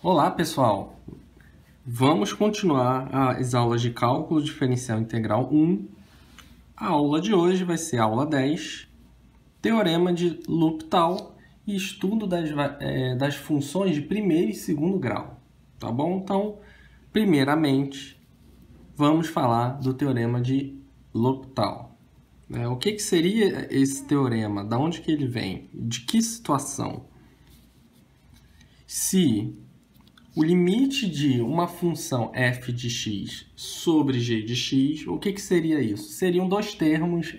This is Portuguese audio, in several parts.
Olá, pessoal! Vamos continuar as aulas de Cálculo Diferencial Integral 1. A aula de hoje vai ser a aula 10, Teorema de L'Hopital e estudo das funções de primeiro e segundo grau. Tá bom? Então, primeiramente, vamos falar do Teorema de L'Hopital. O que seria esse teorema? Da onde que ele vem? De que situação? Se o limite de uma função f de x sobre g de x, o que seria isso? Seriam dois termos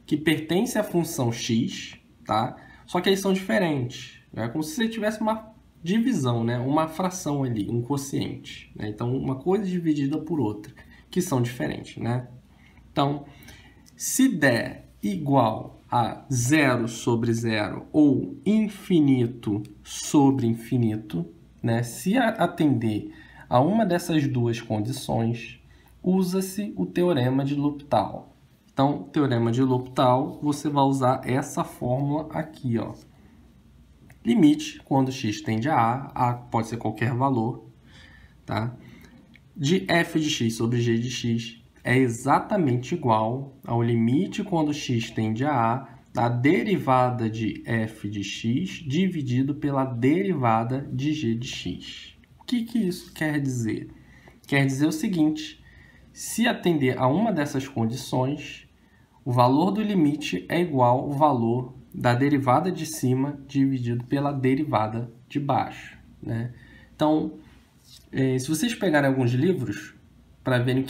que pertencem à função x, tá? Só que eles são diferentes. É como se você tivesse uma divisão, né? Uma fração ali, um quociente. Né? Então, uma coisa dividida por outra, que são diferentes. Né? Então, se der igual a 0 sobre 0 ou infinito sobre infinito, né? Se atender a uma dessas duas condições, usa-se o Teorema de L'Hopital. Então, Teorema de L'Hopital, você vai usar essa fórmula aqui, ó. Limite, quando x tende a A pode ser qualquer valor, tá? De f de x sobre g de x é exatamente igual ao limite quando x tende a A da derivada de f de x dividido pela derivada de g de x. O que isso quer dizer? Quer dizer o seguinte: se atender a uma dessas condições, o valor do limite é igual ao valor da derivada de cima dividido pela derivada de baixo. Né? Então, se vocês pegarem alguns livros para verem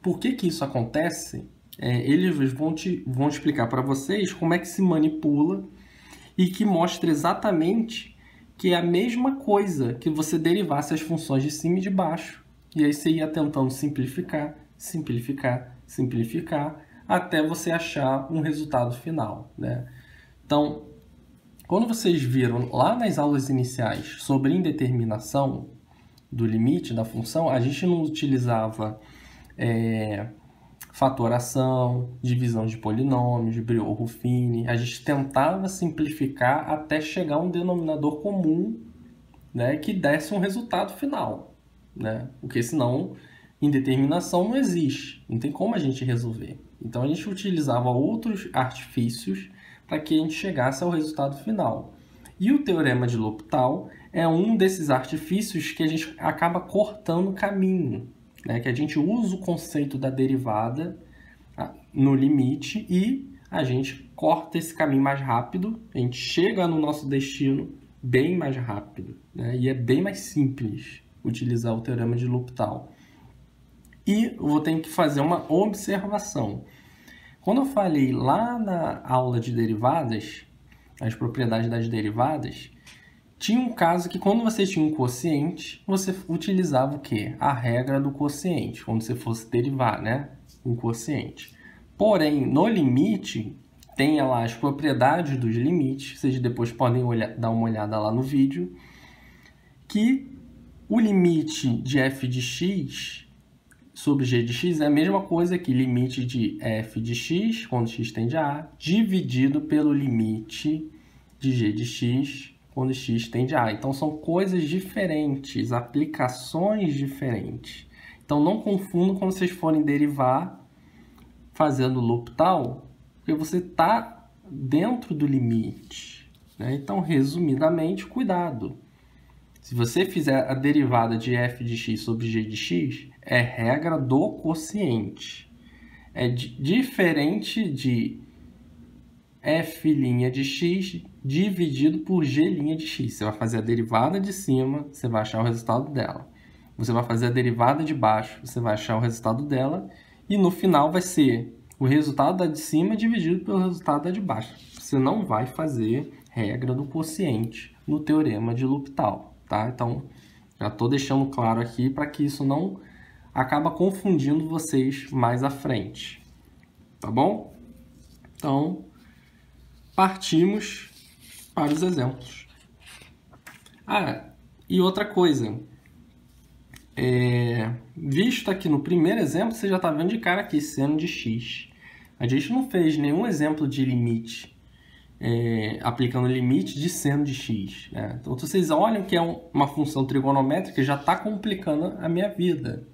por que isso acontece, eles vão explicar para vocês como é que se manipula e que mostra exatamente que é a mesma coisa que você derivasse as funções de cima e de baixo. E aí você ia tentando simplificar, simplificar, simplificar, até você achar um resultado final. Né? Então, quando vocês viram lá nas aulas iniciais sobre indeterminação do limite da função, a gente não utilizava fatoração, divisão de polinômios, Briot-Ruffini. A gente tentava simplificar até chegar a um denominador comum, né, que desse um resultado final. Né? Porque senão, indeterminação não existe. Não tem como a gente resolver. Então, a gente utilizava outros artifícios para que a gente chegasse ao resultado final. E o Teorema de L'Hopital é um desses artifícios que a gente acaba cortando o caminho. Né, que a gente usa o conceito da derivada no limite e a gente corta esse caminho mais rápido, a gente chega no nosso destino bem mais rápido. Né, e é bem mais simples utilizar o Teorema de L'Hopital. E eu vou ter que fazer uma observação. Quando eu falei lá na aula de derivadas, as propriedades das derivadas, tinha um caso que quando você tinha um quociente, você utilizava o quê? A regra do quociente, quando você fosse derivar, né? Um quociente. Porém, no limite, tem lá as propriedades dos limites, vocês depois podem dar uma olhada lá no vídeo, que o limite de f de x sobre g de x é a mesma coisa que limite de f de x, quando x tende a A, dividido pelo limite de g de x, quando x tende a A. Então, são coisas diferentes, aplicações diferentes. Então, não confundam quando vocês forem derivar fazendo L'Hopital, porque você está dentro do limite. Né? Então, resumidamente, cuidado. Se você fizer a derivada de f de x sobre g de x, é regra do quociente. É diferente de f' de x dividido por g' de x. Você vai fazer a derivada de cima, você vai achar o resultado dela. Você vai fazer a derivada de baixo, você vai achar o resultado dela. E no final vai ser o resultado da de cima dividido pelo resultado da de baixo. Você não vai fazer regra do quociente no Teorema de L'Hopital. Tá? Então, já estou deixando claro aqui para que isso não acaba confundindo vocês mais à frente. Tá bom? Então, partimos para os exemplos. E outra coisa. Visto aqui no primeiro exemplo, você já está vendo de cara aqui, seno de x. A gente não fez nenhum exemplo de limite aplicando o limite de seno de x. Né? Então, vocês olham que é uma função trigonométrica, já está complicando a minha vida.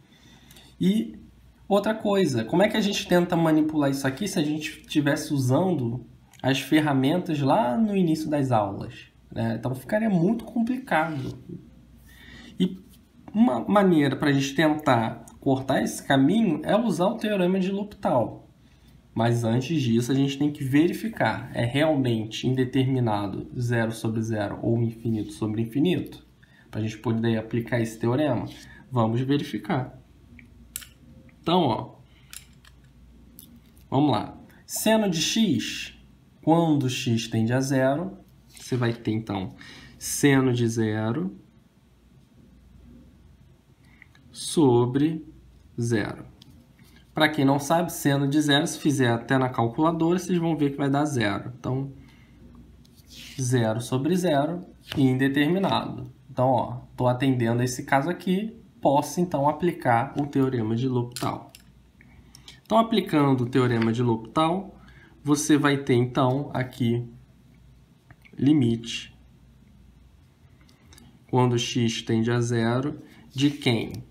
E outra coisa, como é que a gente tenta manipular isso aqui se a gente estivesse usando as ferramentas lá no início das aulas? Né? Então, ficaria muito complicado. E uma maneira para a gente tentar cortar esse caminho é usar o teorema de L'Hopital. Mas antes disso, a gente tem que verificar, é realmente indeterminado 0 sobre 0 ou infinito sobre infinito? Para a gente poder aplicar esse teorema, vamos verificar. Então, ó, vamos lá. Seno de x, quando x tende a zero, você vai ter, então, seno de zero sobre zero. Para quem não sabe, seno de zero, se fizer até na calculadora, vocês vão ver que vai dar zero. Então, 0 sobre 0 e indeterminado. Então, ó, estou atendendo a esse caso aqui, posso então aplicar o teorema de L'Hopital. Então, aplicando o teorema de L'Hopital, você vai ter então aqui limite quando x tende a zero de quem?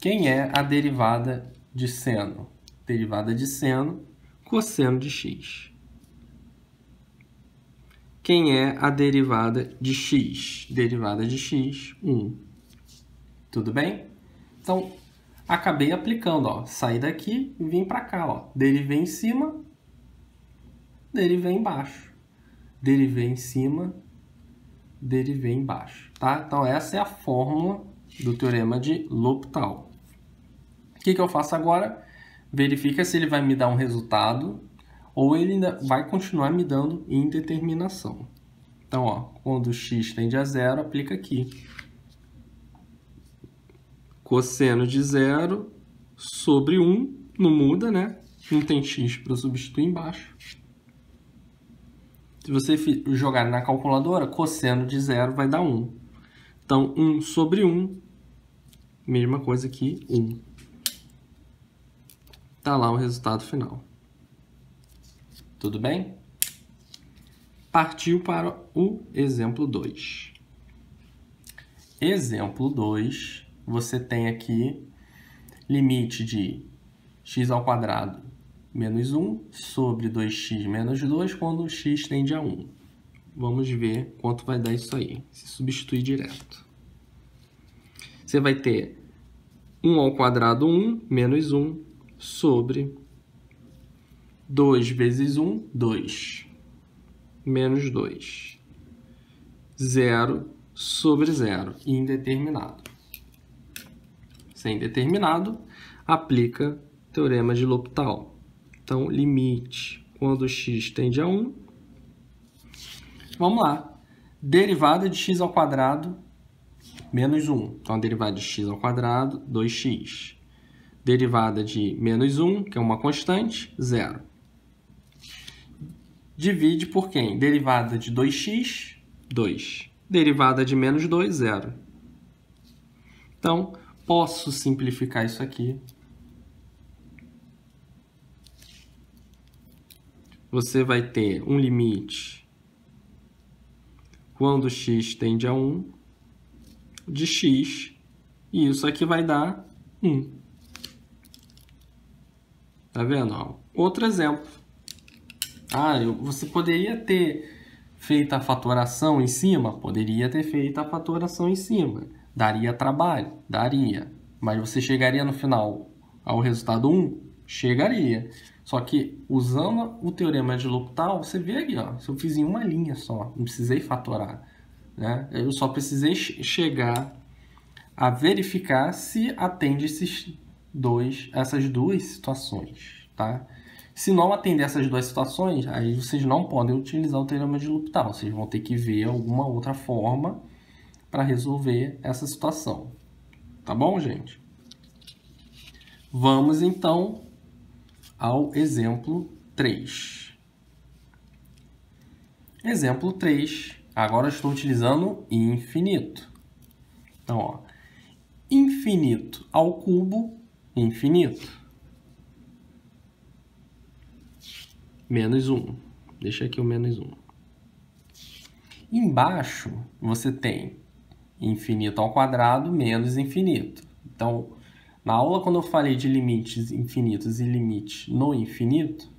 Quem é a derivada de seno? Derivada de seno, cosseno de x. Quem é a derivada de x? Derivada de x, 1. Tudo bem? Então, acabei aplicando, ó. Saí daqui e vim para cá, ó. Derivei em cima, derivei embaixo. Derivei em cima, derivei embaixo, tá? Então, essa é a fórmula do teorema de L'Hopital. O que eu faço agora? Verifica se ele vai me dar um resultado ou ele ainda vai continuar me dando indeterminação. Então, ó, quando x tende a zero, aplica aqui. Cosseno de zero sobre 1, não muda, né? Não tem x para eu substituir embaixo. Se você jogar na calculadora, cosseno de zero vai dar 1. Então, 1 sobre 1, mesma coisa que 1. Tá lá o resultado final. Tudo bem? Partiu para o exemplo 2. Exemplo 2, você tem aqui limite de x ao quadrado menos 1 sobre 2x menos 2 quando x tende a 1. Vamos ver quanto vai dar isso aí, se substituir direto. Você vai ter 1 ao quadrado 1 menos 1 sobre 2 vezes 1, 2, menos 2, 0 sobre 0, indeterminado. Se é indeterminado, aplica o teorema de L'Hopital. Então, limite quando x tende a 1. Vamos lá. Derivada de x ao quadrado menos 1. Então, a derivada de x ao quadrado, 2x. Derivada de menos 1, que é uma constante, 0. Divide por quem? Derivada de 2x, 2. Derivada de menos 2, 0. Então, posso simplificar isso aqui. Você vai ter um limite quando x tende a 1 de x, e isso aqui vai dar 1. Tá vendo? Ó, outro exemplo. Você poderia ter feito a fatoração em cima? Poderia ter feito a fatoração em cima. Daria trabalho? Daria. Mas você chegaria no final ao resultado 1? Chegaria. Só que, usando o teorema de L'Hopital, você vê aqui, ó, se eu fiz em uma linha só, não precisei fatorar, né? Eu só precisei chegar a verificar se atende essas duas situações, tá? Se não atender essas duas situações, aí vocês não podem utilizar o teorema de L'Hopital. Vocês vão ter que ver alguma outra forma para resolver essa situação. Tá bom, gente? Vamos, então, ao exemplo 3. Exemplo 3. Agora eu estou utilizando infinito. Então, ó, infinito ao cubo, infinito. Menos 1. Deixa aqui o menos 1. Embaixo, você tem infinito ao quadrado menos infinito. Então, na aula, quando eu falei de limites infinitos e limite no infinito,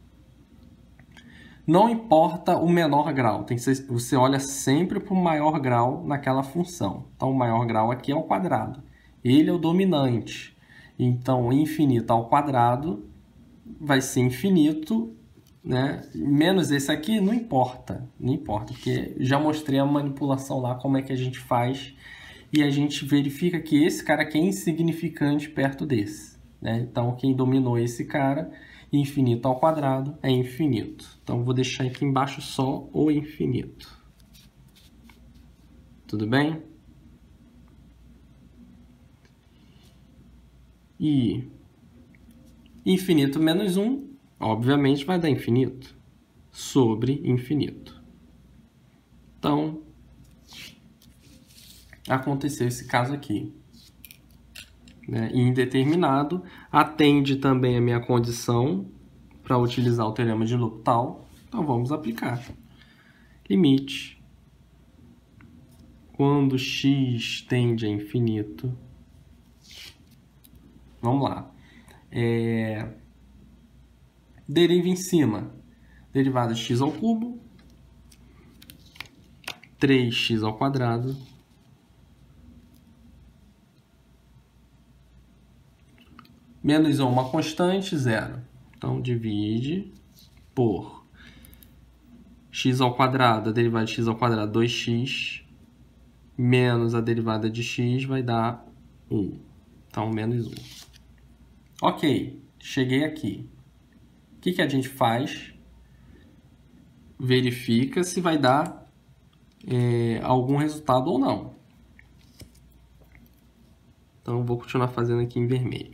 não importa o menor grau, você olha sempre para o maior grau naquela função. Então, o maior grau aqui é o quadrado. Ele é o dominante. Então, infinito ao quadrado vai ser infinito, né? Menos esse aqui, não importa. Não importa, porque já mostrei a manipulação lá, como é que a gente faz. E a gente verifica que esse cara aqui é insignificante perto desse, né? Então, quem dominou esse cara, infinito ao quadrado, é infinito. Então, vou deixar aqui embaixo só o infinito. Tudo bem? E infinito menos 1, obviamente, vai dar infinito sobre infinito. Então, aconteceu esse caso aqui. Né? Indeterminado, atende também a minha condição para utilizar o teorema de L'Hopital. Então, vamos aplicar. Limite. Quando x tende a infinito. Vamos lá. Deriva em cima. Derivada de x ao cubo. 3x ao quadrado. Menos 1, uma constante, 0. Então, divide por x ao quadrado, a derivada de x ao quadrado, 2x, menos a derivada de x vai dar 1. Então, menos 1. Ok, cheguei aqui. O que a gente faz? Verifica se vai dar algum resultado ou não. Então, vou continuar fazendo aqui em vermelho.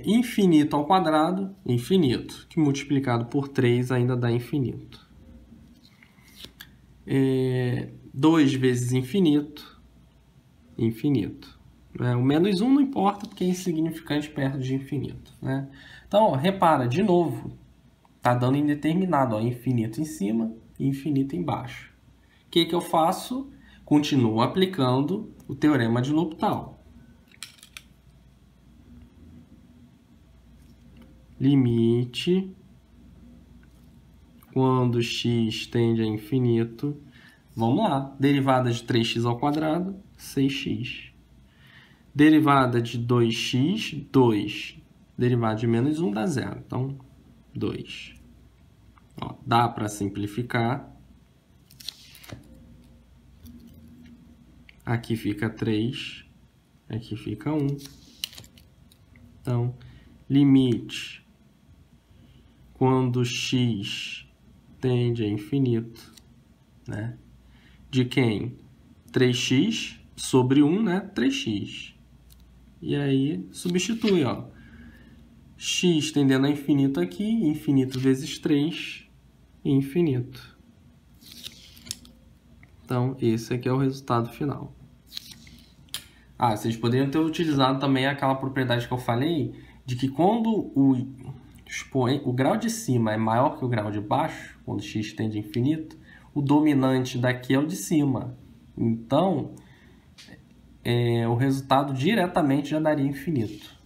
Infinito ao quadrado, infinito, que multiplicado por 3 ainda dá infinito. 2 vezes infinito, infinito. O menos 1 não importa porque é insignificante perto de infinito. Né? Então, ó, repara, de novo, está dando indeterminado, ó, infinito em cima e infinito embaixo. O que eu faço? Continuo aplicando o teorema de L'Hopital. Limite, quando x tende a infinito, vamos lá, derivada de 3x ao quadrado, 6x. Derivada de 2x, 2. Derivada de menos 1 dá 0, então 2. Ó, dá para simplificar. Aqui fica 3, aqui fica 1. Então, limite quando x tende a infinito, né? De quem? 3x sobre 1, né? 3x. E aí, substitui, ó. X tendendo a infinito aqui, infinito vezes 3, infinito. Então, esse aqui é o resultado final. Vocês poderiam ter utilizado também aquela propriedade que eu falei, de que quando o grau de cima é maior que o grau de baixo, quando x tende a infinito, o dominante daqui é o de cima. Então, o resultado diretamente já daria infinito.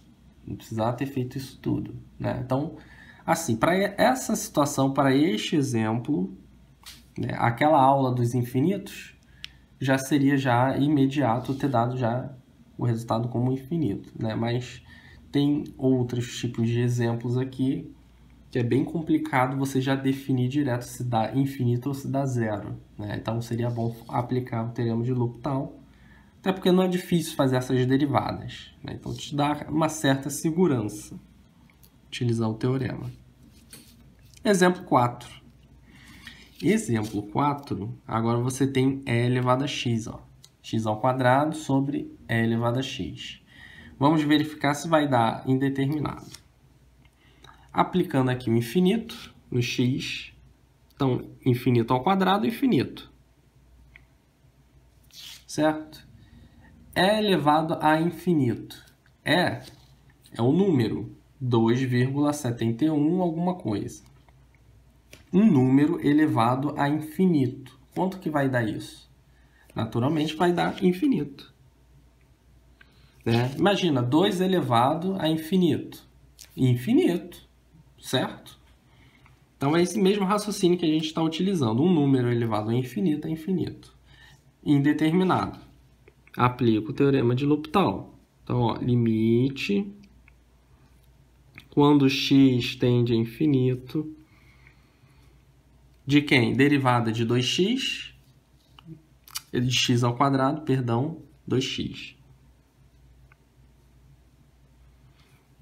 Não precisava ter feito isso tudo. Né? Então, assim, para essa situação, para este exemplo, né, aquela aula dos infinitos já seria já imediato ter dado já o resultado como infinito. Né? Mas tem outros tipos de exemplos aqui que é bem complicado você já definir direto se dá infinito ou se dá zero. Né? Então, seria bom aplicar o teorema de L'Hopital, até porque não é difícil fazer essas derivadas. Né? Então, te dá uma certa segurança utilizar o teorema. Exemplo 4. Exemplo 4, agora você tem e elevado a x. Ó. X ao quadrado sobre e elevado a x. Vamos verificar se vai dar indeterminado. Aplicando aqui o infinito no x. Então, infinito ao quadrado, infinito. Certo? E elevado a infinito. É o número 2,71 alguma coisa. um número elevado a infinito. Quanto que vai dar isso? Naturalmente vai dar infinito. Né? Imagina, 2 elevado a infinito. Infinito, certo? Então é esse mesmo raciocínio que a gente está utilizando. Um número elevado a infinito é infinito. Indeterminado. Aplica o teorema de L'Hopital. Então, ó, limite quando x tende a infinito de quem? Derivada de 2x, de x ao quadrado, perdão, 2x.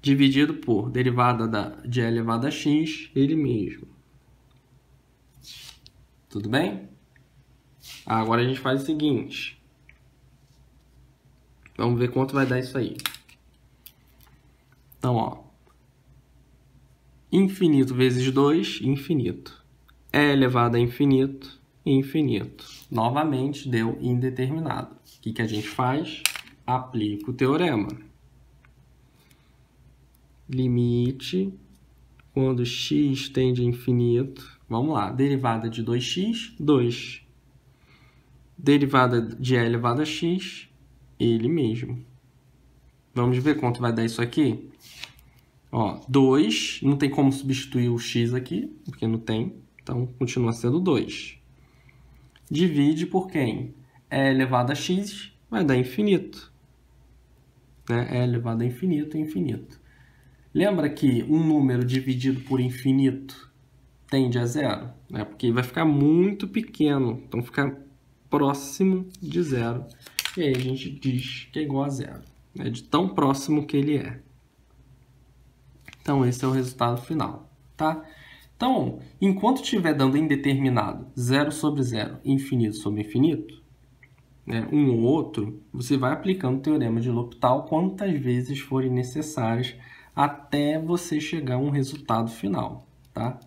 Dividido por derivada de e elevado a x, ele mesmo. Tudo bem? Agora a gente faz o seguinte. Vamos ver quanto vai dar isso aí. Então, ó. Infinito vezes 2, infinito. E elevado a infinito, infinito. Novamente, deu indeterminado. O que a gente faz? Aplica o teorema. Limite, quando x tende a infinito. Vamos lá, derivada de 2x, 2. Derivada de e elevado a x, ele mesmo. Vamos ver quanto vai dar isso aqui? Ó, 2, não tem como substituir o x aqui, porque não tem. Então, continua sendo 2. Divide por quem? E elevado a x vai dar infinito. Né? E elevado a infinito, infinito. Lembra que um número dividido por infinito tende a zero? Né? Porque vai ficar muito pequeno. Então, fica próximo de zero. E aí a gente diz que é igual a zero. Né? De tão próximo que ele é. Então, esse é o resultado final. Tá? Então, enquanto estiver dando indeterminado 0 sobre 0, infinito sobre infinito, né, um ou outro, você vai aplicando o teorema de L'Hopital quantas vezes forem necessárias até você chegar a um resultado final. Tá?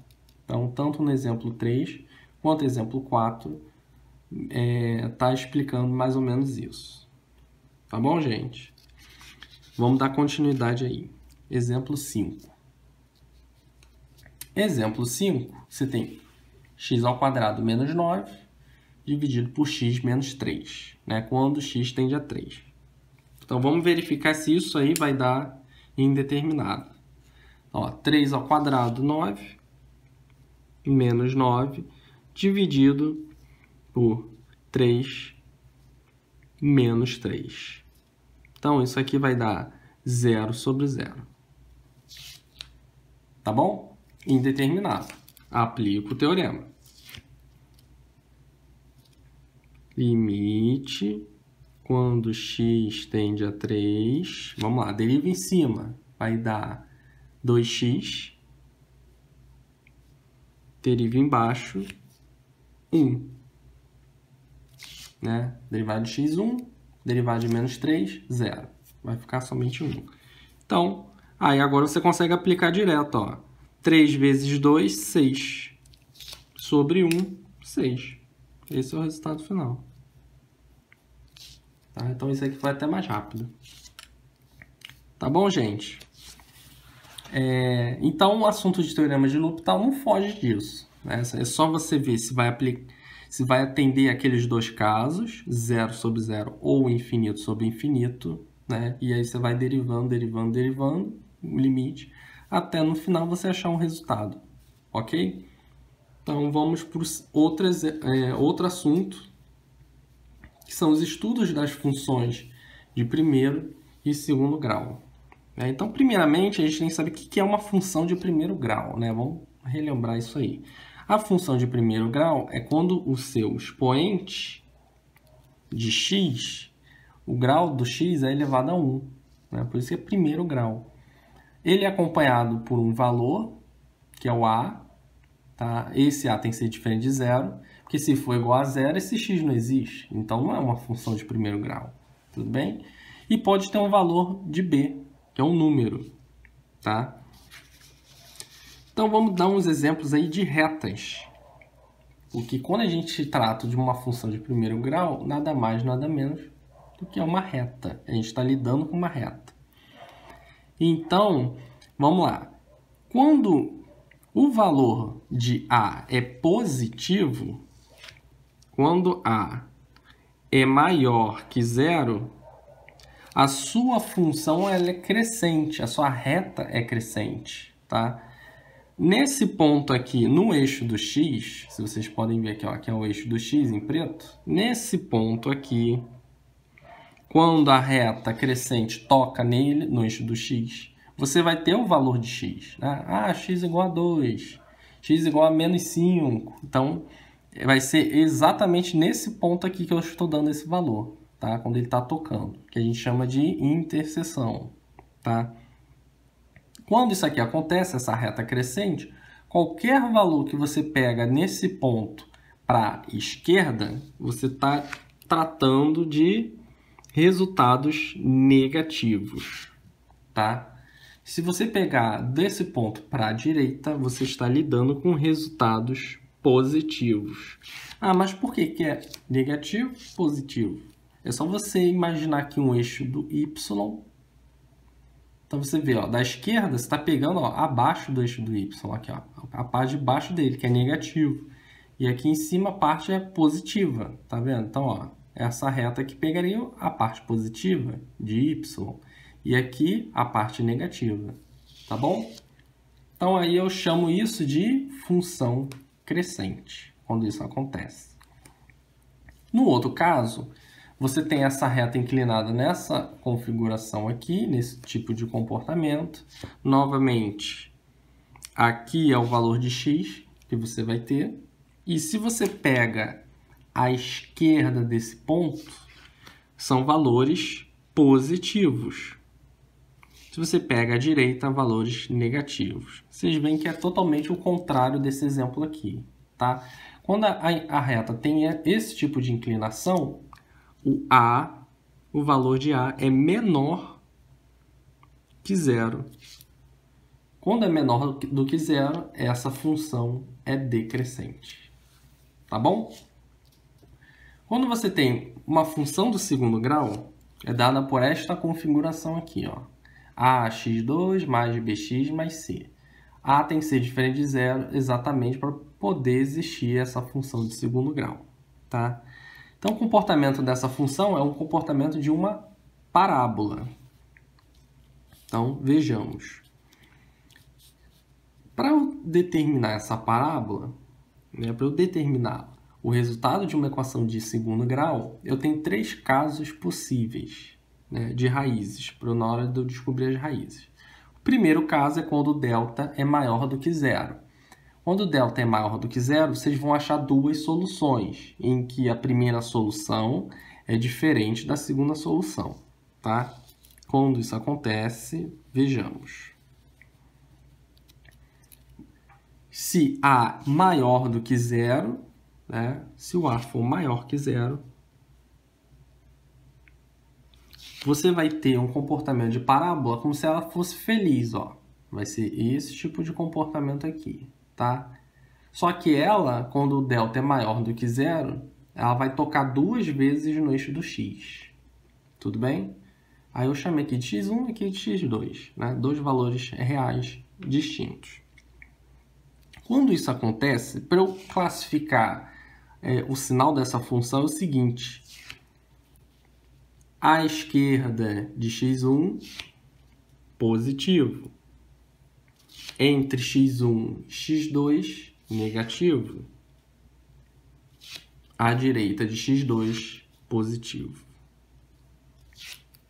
Então, tanto no exemplo 3 quanto no exemplo 4, está explicando mais ou menos isso. Tá bom, gente? Vamos dar continuidade aí. Exemplo 5. Exemplo 5, você tem x ao quadrado menos 9 dividido por x menos 3, né? Quando x tende a 3. Então, vamos verificar se isso aí vai dar indeterminado. Ó, 3 ao quadrado, 9, menos 9, dividido por 3 menos 3. Então, isso aqui vai dar 0 sobre 0. Tá bom? Indeterminado. Aplica o teorema. Limite quando x tende a 3. Vamos lá, deriva em cima. Vai dar 2x. Deriva embaixo, 1. Né? Derivada de x, 1. Derivada de menos 3, 0. Vai ficar somente 1. Então, aí agora você consegue aplicar direto, ó. 3 vezes 2, 6. Sobre 1, 6. Esse é o resultado final. Tá? Então, isso aqui vai até mais rápido. Tá bom, gente? Então, o assunto de teorema de L'Hopital não foge disso. Né? É só você ver se vai atender aqueles dois casos, 0 sobre 0 ou infinito sobre infinito. Né? E aí você vai derivando o limite, até no final você achar um resultado, ok? Então, vamos para outro assunto, que são os estudos das funções de primeiro e segundo grau. Então, primeiramente, a gente tem que saber o que é uma função de primeiro grau, né? Vamos relembrar isso aí. A função de primeiro grau é quando o seu expoente de x, o grau do x é elevado a 1, né? Por isso que é primeiro grau. Ele é acompanhado por um valor, que é o a, tá? Esse a tem que ser diferente de 0, porque se for igual a 0, esse x não existe. Então, não é uma função de primeiro grau, tudo bem? E pode ter um valor de b, que é um número, tá? Então, vamos dar uns exemplos aí de retas. Porque quando a gente trata de uma função de primeiro grau, nada mais, nada menos do que uma reta. A gente está lidando com uma reta. Então, vamos lá. Quando o valor de A é positivo, quando A é maior que zero, a sua função ela é crescente, a sua reta é crescente, tá? Nesse ponto aqui, no eixo do x, se vocês podem ver aqui, ó, que é o eixo do x em preto, nesse ponto aqui, quando a reta crescente toca nele, no eixo do x, você vai ter o valor de x, né? Ah, x igual a 2, x igual a menos 5. Então, vai ser exatamente nesse ponto aqui que eu estou dando esse valor, tá? Quando ele está tocando, que a gente chama de interseção, tá? Quando isso aqui acontece, essa reta crescente, qualquer valor que você pega nesse ponto para a esquerda, você está tratando de resultados negativos, tá? Se você pegar desse ponto para a direita, você está lidando com resultados positivos. Ah, mas por que é negativo, positivo? É só você imaginar aqui um eixo do y. Então você vê, ó, da esquerda você está pegando, ó, abaixo do eixo do y, aqui, ó, a parte de baixo dele, que é negativo. E aqui em cima a parte é positiva, tá vendo? Então, ó, essa reta aqui pegaria a parte positiva de y e aqui a parte negativa, tá bom? Então aí eu chamo isso de função crescente, quando isso acontece. No outro caso, você tem essa reta inclinada nessa configuração aqui, nesse tipo de comportamento. Novamente, aqui é o valor de x que você vai ter. E se você pega a esquerda desse ponto, são valores positivos. Se você pega a direita, valores negativos. Vocês veem que é totalmente o contrário desse exemplo aqui, tá? Quando a reta tem esse tipo de inclinação, o valor de A é menor que zero. Quando é menor do que zero, essa função é decrescente. Tá bom? Quando você tem uma função do segundo grau, é dada por esta configuração aqui, ó. ax2 mais bx mais c. A tem que ser diferente de zero exatamente para poder existir essa função de segundo grau, tá? Então, o comportamento dessa função é um comportamento de uma parábola. Então, vejamos. Para eu determinar essa parábola, né, para eu determinar o resultado de uma equação de segundo grau, eu tenho três casos possíveis, né, de raízes, na hora de eu descobrir as raízes. O primeiro caso é quando o delta é maior do que zero. Quando o delta é maior do que zero, vocês vão achar duas soluções, em que a primeira solução é diferente da segunda solução, tá? Quando isso acontece, vejamos. Se A maior do que zero, né? Se o A for maior que zero, você vai ter um comportamento de parábola como se ela fosse feliz, ó. Vai ser esse tipo de comportamento aqui, tá? Só que ela, quando o delta é maior do que zero, ela vai tocar duas vezes no eixo do x. Tudo bem? Aí eu chamei aqui de x1 e aqui de x2, né? Dois valores reais distintos. Quando isso acontece, para eu classificar o sinal dessa função é o seguinte. À esquerda de x1, positivo. Entre x1 e x2, negativo. À direita de x2, positivo.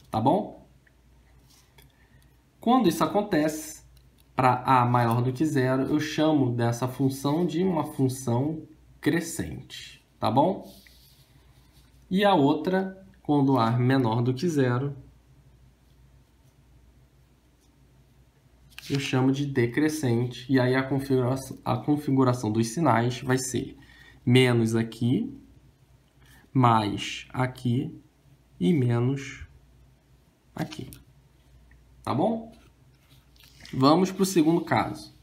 Tá bom? Quando isso acontece, para A maior do que zero, eu chamo dessa função de uma função crescente. Tá bom? E a outra, quando A menor do que zero, eu chamo de decrescente. E aí a configuração dos sinais vai ser menos aqui, mais aqui e menos aqui. Tá bom? Vamos para o segundo caso.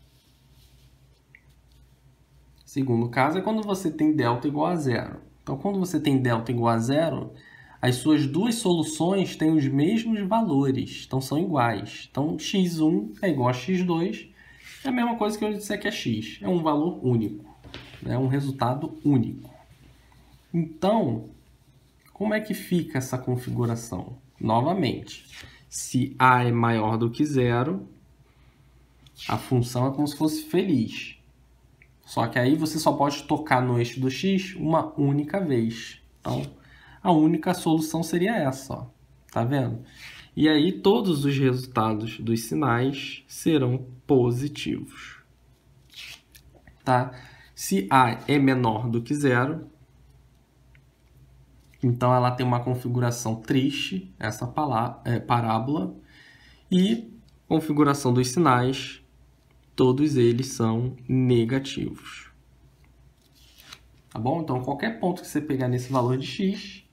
Segundo caso é quando você tem delta igual a zero. Então, quando você tem delta igual a zero, as suas duas soluções têm os mesmos valores, então são iguais. Então, x1 é igual a x2, É a mesma coisa que eu disser que é x. É um valor único. É um resultado único. Então, como é que fica essa configuração? Novamente, se a é maior do que zero, a função é como se fosse feliz. Só que aí você só pode tocar no eixo do x uma única vez. Então, a única solução seria essa, ó. Tá vendo? E aí todos os resultados dos sinais serão positivos. Tá? Se a é menor do que zero, então ela tem uma configuração triste, essa parábola, e configuração dos sinais, todos eles são negativos. Tá bom? Então, qualquer ponto que você pegar nesse valor de x,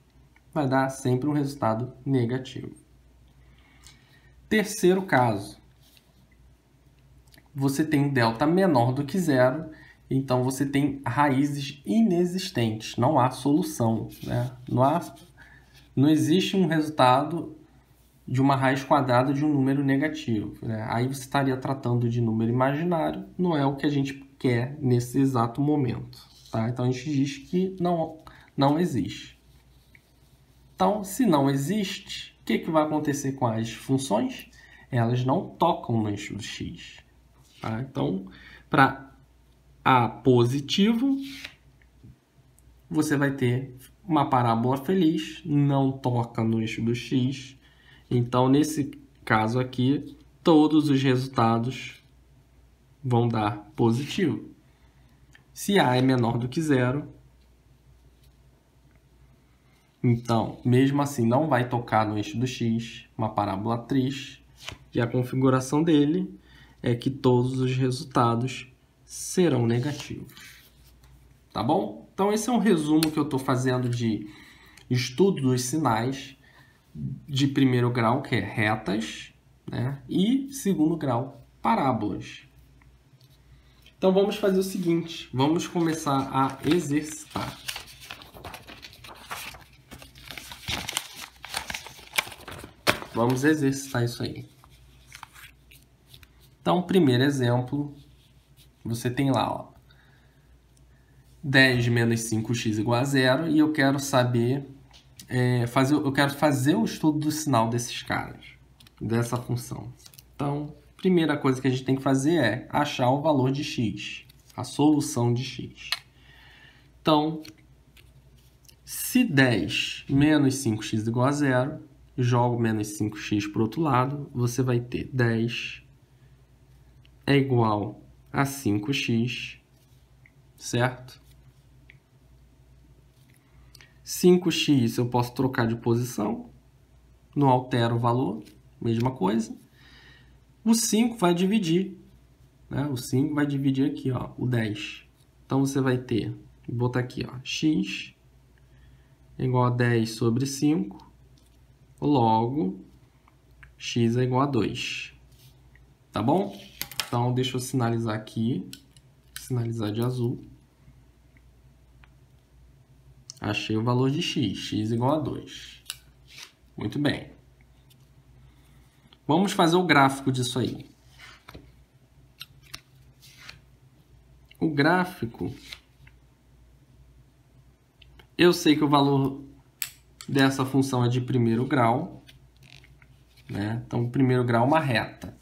vai dar sempre um resultado negativo. Terceiro caso, você tem delta menor do que zero, então você tem raízes inexistentes, não há solução, né? Não existe um resultado de uma raiz quadrada de um número negativo, né? Aí você estaria tratando de número imaginário, não é o que a gente quer nesse exato momento, tá? Então a gente diz que não existe. Então, se não existe, o que vai acontecer com as funções? Elas não tocam no eixo do x. Tá? Então, para A positivo, você vai ter uma parábola feliz, não toca no eixo do x. Então, nesse caso aqui, todos os resultados vão dar positivo. Se A é menor do que zero, então, mesmo assim, não vai tocar no eixo do x, uma parábola triste, e a configuração dele é que todos os resultados serão negativos. Tá bom? Então, esse é um resumo que eu estou fazendo de estudo dos sinais de primeiro grau, que é retas, né? E segundo grau, parábolas. Então, vamos fazer o seguinte, vamos começar a exercitar. Vamos exercitar isso aí. Então, primeiro exemplo, você tem lá, ó, 10 menos 5x igual a zero, e eu quero saber, eu quero fazer o estudo do sinal desses caras, dessa função. Então, primeira coisa que a gente tem que fazer é achar o valor de x, a solução de x. Então, se 10 menos 5x igual a zero, jogo menos 5x para o outro lado, você vai ter 10 é igual a 5x, certo? 5x eu posso trocar de posição, não altero o valor, mesma coisa. O 5 vai dividir, né? O 5 vai dividir aqui, ó, o 10. Então, você vai ter, vou botar aqui, ó, x é igual a 10 sobre 5, logo, x é igual a 2. Tá bom? Então, deixa eu sinalizar aqui, sinalizar de azul. Achei o valor de x, x igual a 2. Muito bem. Vamos fazer o gráfico disso aí. O gráfico, eu sei que o valor dessa função é de primeiro grau, né? Então, o primeiro grau é uma reta.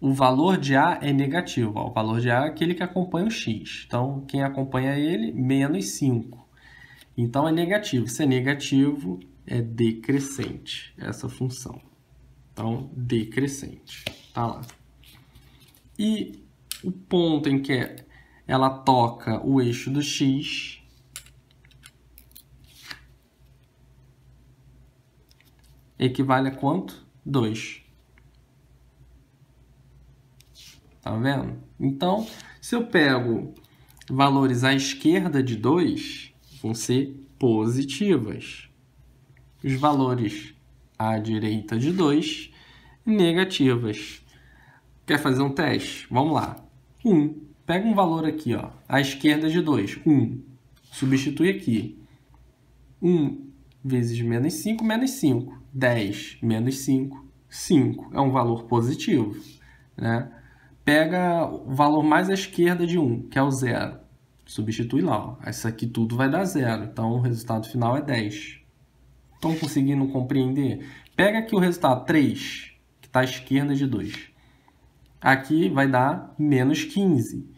O valor de A é negativo. Ó. O valor de A é aquele que acompanha o x. Então, quem acompanha ele, menos 5. Então, é negativo. Se é negativo, é decrescente essa função. Então, decrescente. Tá lá. E o ponto em que ela toca o eixo do x equivale a quanto? 2. Tá vendo? Então, se eu pego valores à esquerda de 2, vão ser positivas. Os valores à direita de 2, negativas. Quer fazer um teste? Vamos lá. 1. Pega um valor aqui, ó, à esquerda de 2. 1. Substitui aqui. 1 vezes menos 5, menos 5. 10 menos 5, 5. É um valor positivo, né? pega o valor mais à esquerda de 1, que é o 0. Substitui lá. Ó. Isso aqui tudo vai dar 0. Então, o resultado final é 10. Estão conseguindo compreender? Pega aqui o resultado 3, que está à esquerda de 2. Aqui vai dar menos 15.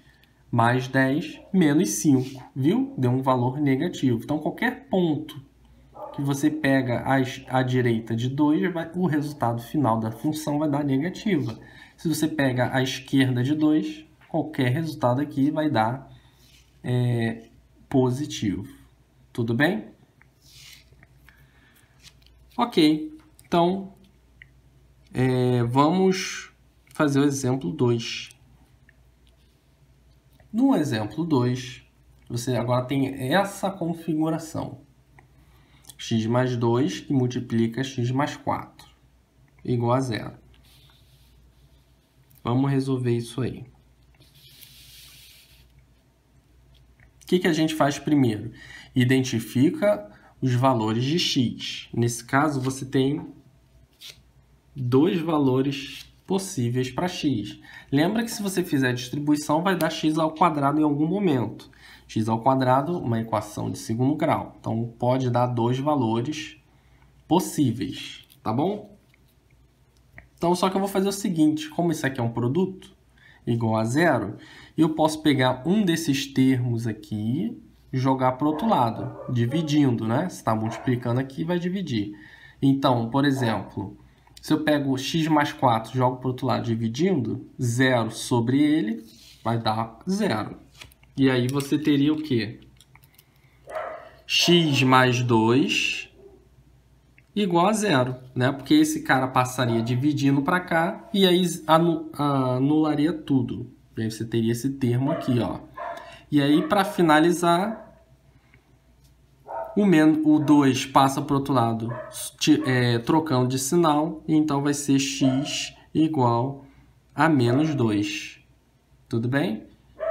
Mais 10, menos 5. Viu? Deu um valor negativo. Então, qualquer ponto que você pega à direita de 2, o resultado final da função vai dar negativa. Se você pega à esquerda de 2, qualquer resultado aqui vai dar positivo. Tudo bem? Ok. Então, vamos fazer o exemplo 2. No exemplo 2, você agora tem essa configuração. X mais 2 que multiplica x mais 4, igual a 0. Vamos resolver isso aí. O que a gente faz primeiro? Identifica os valores de x. Nesse caso, você tem 2 valores possíveis para x. Lembra que se você fizer a distribuição, vai dar x ao quadrado em algum momento. X ao quadrado, uma equação de segundo grau. Então, pode dar 2 valores possíveis, tá bom? Então, só que eu vou fazer o seguinte, como isso aqui é um produto igual a 0, eu posso pegar um desses termos aqui e jogar para o outro lado, dividindo, né? Se está multiplicando aqui, vai dividir. Então, por exemplo, se eu pego x mais 4 e jogo para o outro lado dividindo, 0 sobre ele vai dar 0. E aí você teria o quê? X mais 2 igual a 0, né? Porque esse cara passaria dividindo para cá e aí anularia tudo. E aí você teria esse termo aqui, ó. E aí, para finalizar, o 2 passa para o outro lado, trocando de sinal, e então vai ser x igual a menos 2. Tudo bem?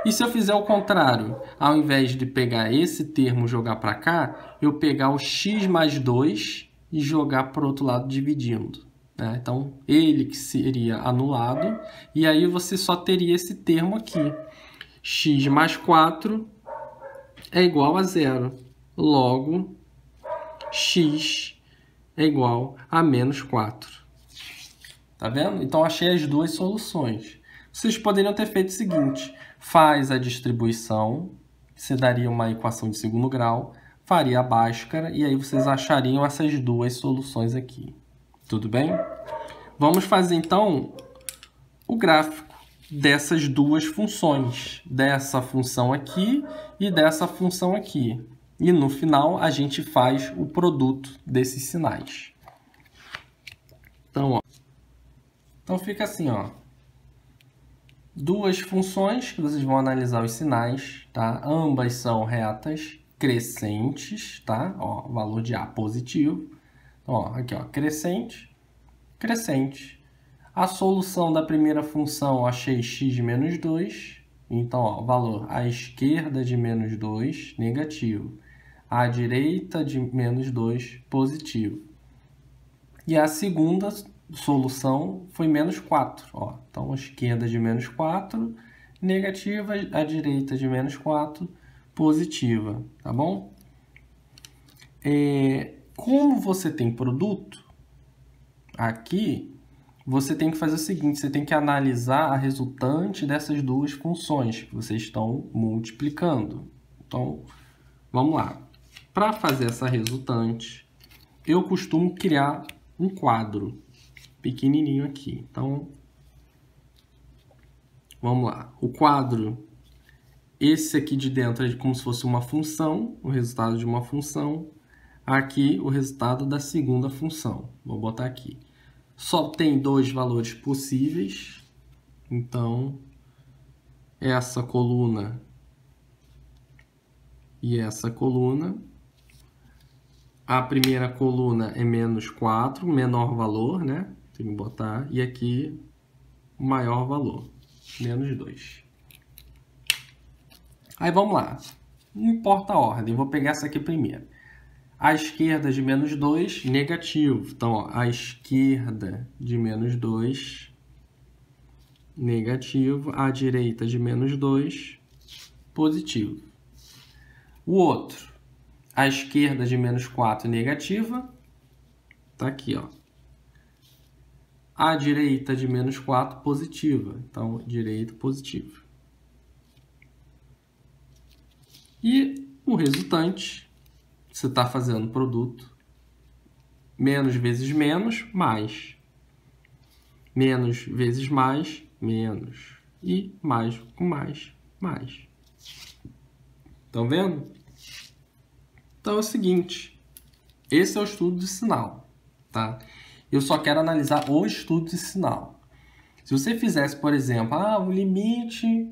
E se eu fizer o contrário, ao invés de pegar esse termo e jogar para cá, eu pegar o x mais 2 e jogar para o outro lado dividindo. Né? Então, ele que seria anulado, e aí você só teria esse termo aqui. X mais 4 é igual a 0. Logo, x é igual a menos 4. Tá vendo? Então, achei as duas soluções. Vocês poderiam ter feito o seguinte, faz a distribuição, você daria uma equação de segundo grau, faria a Bhaskara, e aí vocês achariam essas duas soluções aqui. Tudo bem? Vamos fazer, então, o gráfico dessas duas funções, dessa função aqui e dessa função aqui. E no final, a gente faz o produto desses sinais. Então, fica assim, ó. Duas funções que vocês vão analisar os sinais, tá? Ambas são retas crescentes, tá? Ó, valor de A positivo. Então, ó, aqui, ó, crescente, crescente. A solução da primeira função, eu achei x menos 2. Então, ó, valor à esquerda de menos 2, negativo. À direita de menos 2, positivo. E a segunda solução foi menos 4. Ó. Então, a esquerda de menos 4, negativa, a direita de menos 4, positiva. Tá bom? Como você tem produto, aqui, você tem que fazer o seguinte, você tem que analisar a resultante dessas duas funções que vocês estão multiplicando. Então, vamos lá. Para fazer essa resultante, eu costumo criar um quadro pequenininho aqui. Então, vamos lá. O quadro, esse aqui de dentro é como se fosse uma função, o resultado de uma função. Aqui, o resultado da segunda função. Vou botar aqui. Só tem 2 valores possíveis. Então, essa coluna e essa coluna. A primeira coluna é menos 4, menor valor, né? Tem que botar. E aqui, o maior valor, menos 2. Aí, vamos lá. Não importa a ordem, vou pegar essa aqui primeiro. A esquerda de menos 2, negativo. Então, ó, a esquerda de menos 2 negativo, à direita de menos 2, positivo. O outro, à esquerda de menos 4, negativa, tá aqui, ó. À direita de menos 4, positiva. Então, direita, positiva. E o resultante, você está fazendo produto menos vezes menos, mais. Menos vezes mais, menos. E mais com mais, mais. Estão vendo? Então é o seguinte, esse é o estudo de sinal, tá? Eu só quero analisar o estudo de sinal. Se você fizesse, por exemplo, o limite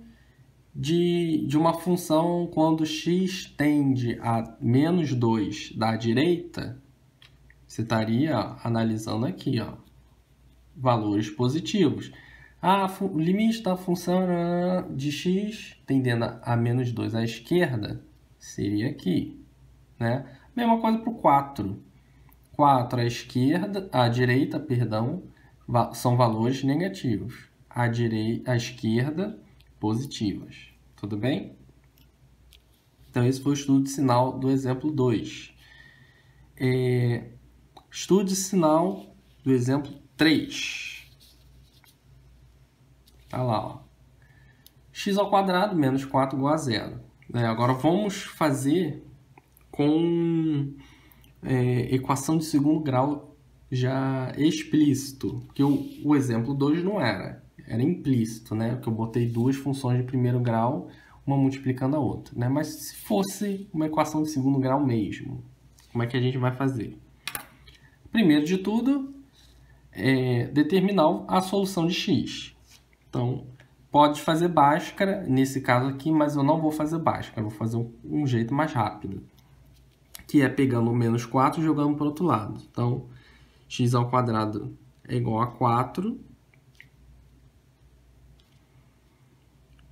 de uma função quando x tende a menos 2 da direita, você estaria analisando aqui, ó, valores positivos. O limite da função de x tendendo a menos 2 à esquerda seria aqui, né? Mesma coisa para o 4. 4 à direita, perdão, são valores negativos. À esquerda, positivas. Tudo bem? Então, esse foi o estudo de sinal do exemplo 2. Estudo de sinal do exemplo 3. Tá lá, ó. X ao quadrado menos 4 igual a 0. Agora, vamos fazer com equação de segundo grau já explícito, porque o exemplo 2 não era implícito, né? Porque eu botei duas funções de primeiro grau, uma multiplicando a outra, né? Mas se fosse uma equação de segundo grau mesmo, como é que a gente vai fazer? Primeiro de tudo, determinar a solução de x. Então, pode fazer Bhaskara, nesse caso aqui, mas eu não vou fazer Bhaskara, vou fazer um jeito mais rápido, que é pegando o menos 4 e jogando para o outro lado. Então, x ao quadrado é igual a 4.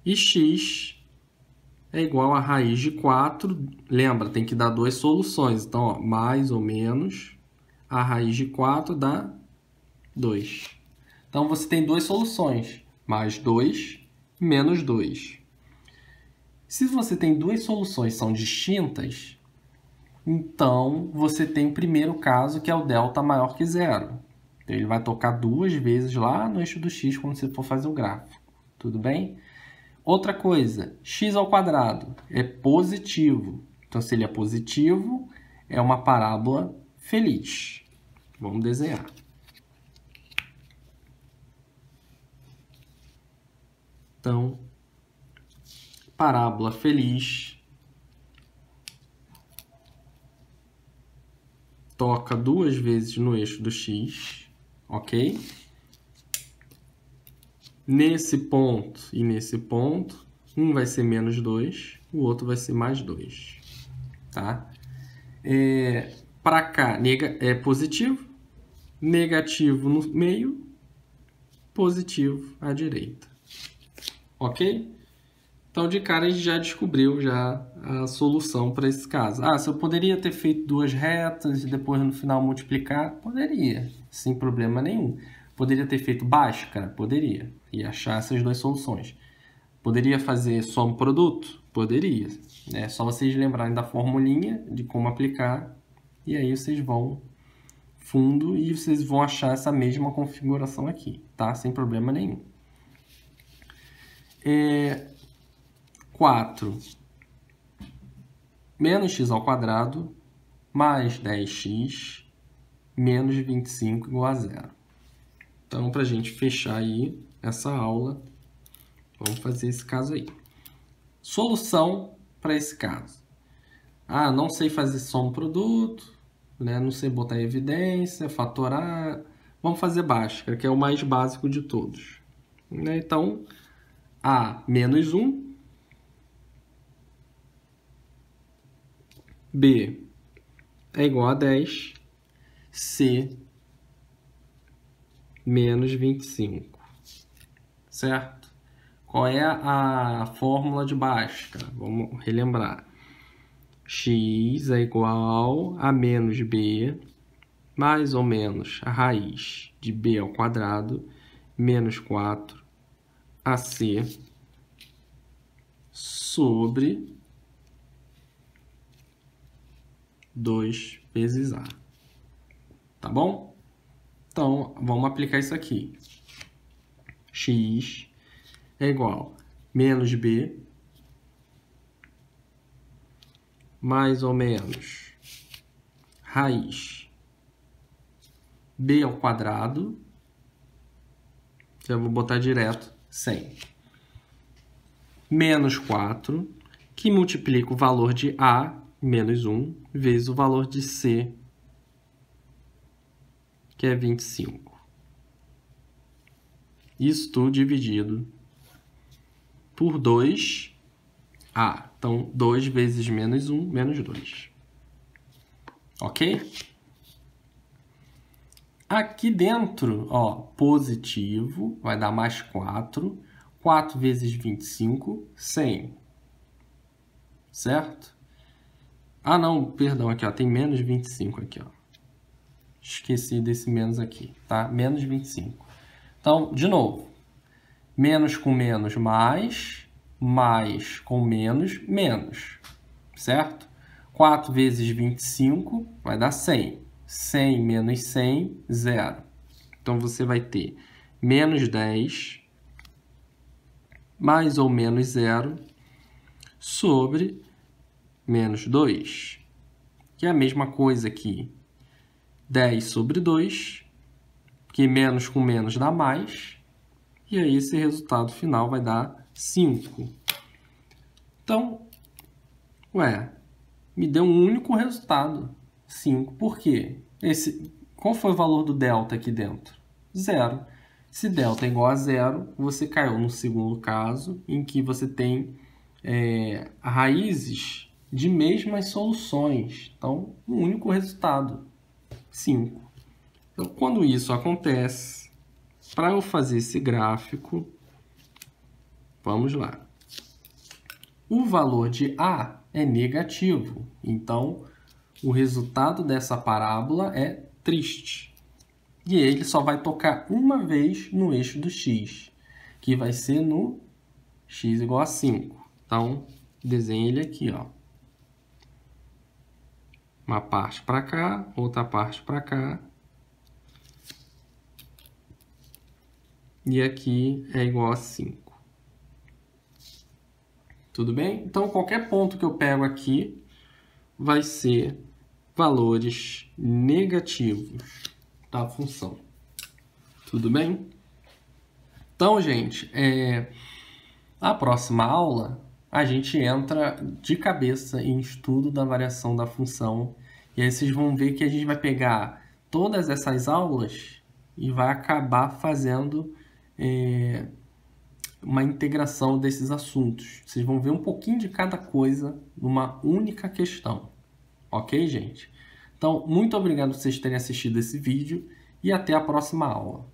E x é igual a raiz de 4. Lembra, tem que dar duas soluções. Então, ó, mais ou menos a raiz de 4 dá 2. Então, você tem duas soluções. Mais 2 e menos 2. Se você tem duas soluções que são distintas, então você tem o primeiro caso, que é o delta maior que zero. Então, ele vai tocar duas vezes lá no eixo do x quando você for fazer o gráfico. Tudo bem? Outra coisa, x ao quadrado é positivo. Então, se ele é positivo, é uma parábola feliz. Vamos desenhar. Então, parábola feliz toca duas vezes no eixo do x, ok? Nesse ponto e nesse ponto, um vai ser menos 2, o outro vai ser mais 2, tá? Para cá é positivo, negativo no meio, positivo à direita. Ok? Então, de cara, a gente já descobriu já a solução para esse caso. Se eu poderia ter feito duas retas e depois no final multiplicar? Poderia, sem problema nenhum. Poderia ter feito Bhaskara? Poderia. E achar essas duas soluções. Poderia fazer soma produto? Poderia. É só vocês lembrarem da formulinha, de como aplicar, e aí vocês vão fundo e vocês vão achar essa mesma configuração aqui, tá? Sem problema nenhum. 4 menos x ao quadrado mais 10x menos 25 igual a 0. Então, para a gente fechar aí essa aula, vamos fazer esse caso aí. Solução para esse caso. Não sei fazer soma produto, né? Não sei botar em evidência, fatorar. Vamos fazer Bhaskara, que é o mais básico de todos. Então, A menos 1, B é igual a 10, C menos 25, certo? Qual é a fórmula de Bhaskara? Vamos relembrar. X é igual a menos B, mais ou menos a raiz de B ao quadrado, menos 4, AC sobre 2 vezes A. Tá bom? Então, vamos aplicar isso aqui. X é igual a menos B mais ou menos raiz B ao quadrado. Já vou botar direto 100. Menos 4, que multiplica o valor de A, menos 1, vezes o valor de C, que é 25. Isso tudo dividido por 2A. Então, 2 vezes menos 1, menos 2. Ok? Aqui dentro, ó, positivo, vai dar mais 4. 4 vezes 25, 100. Certo? Ah, não, perdão, aqui, ó, tem menos 25 aqui, ó. Esqueci desse menos aqui, tá? Menos 25. Então, de novo, menos com menos, mais com menos, menos, certo? 4 vezes 25 vai dar 100. 100 menos 100, 0. Então, você vai ter menos 10 mais ou menos 0 sobre menos 2, que é a mesma coisa aqui. 10 sobre 2, que menos com menos dá mais, e aí esse resultado final vai dar 5. Então, me deu um único resultado, 5. Por quê? Qual foi o valor do delta aqui dentro? 0. Se delta é igual a 0, você caiu no segundo caso, em que você tem raízes de mesmas soluções. Então, um único resultado, 5. Então, quando isso acontece, para eu fazer esse gráfico, vamos lá. O valor de A é negativo, então o resultado dessa parábola é triste. E ele só vai tocar uma vez no eixo do x, que vai ser no x igual a 5. Então, desenhe ele aqui, ó. Uma parte para cá, outra parte para cá. E aqui é igual a 5. Tudo bem? Então, qualquer ponto que eu pego aqui vai ser valores negativos da função. Tudo bem? Então, gente, na próxima aula, a gente entra de cabeça em estudo da variação da função. E aí vocês vão ver que a gente vai pegar todas essas aulas e vai acabar fazendo uma integração desses assuntos. Vocês vão ver um pouquinho de cada coisa numa única questão. Ok, gente? Então, muito obrigado por vocês terem assistido esse vídeo e até a próxima aula.